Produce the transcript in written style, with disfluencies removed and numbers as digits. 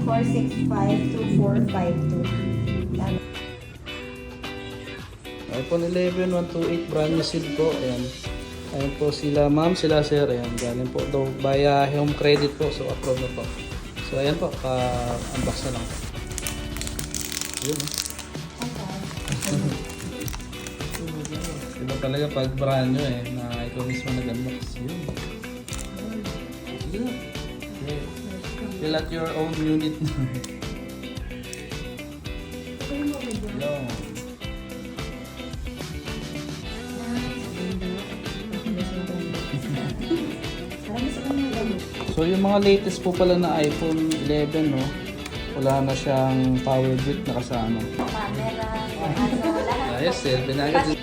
0917-465-2452. Yan. iPhone 11, 128, brand new sealed po. Ayan. Ayan po sila ma'am, sila sir. Ayan, galing po daw via home credit po. So, upload na po. So, ayan po. Unbox na lang po. Yun. Diba talaga pag brand new na ikaw mismo nag-unbox. Yun. Yun. Okay. Fill out your own unit. Hello. So yung mga latest po pala na iPhone 11, no, wala na siyang power brick na kasama. Camera, ano, lahat. Ayos, sir. Binagad.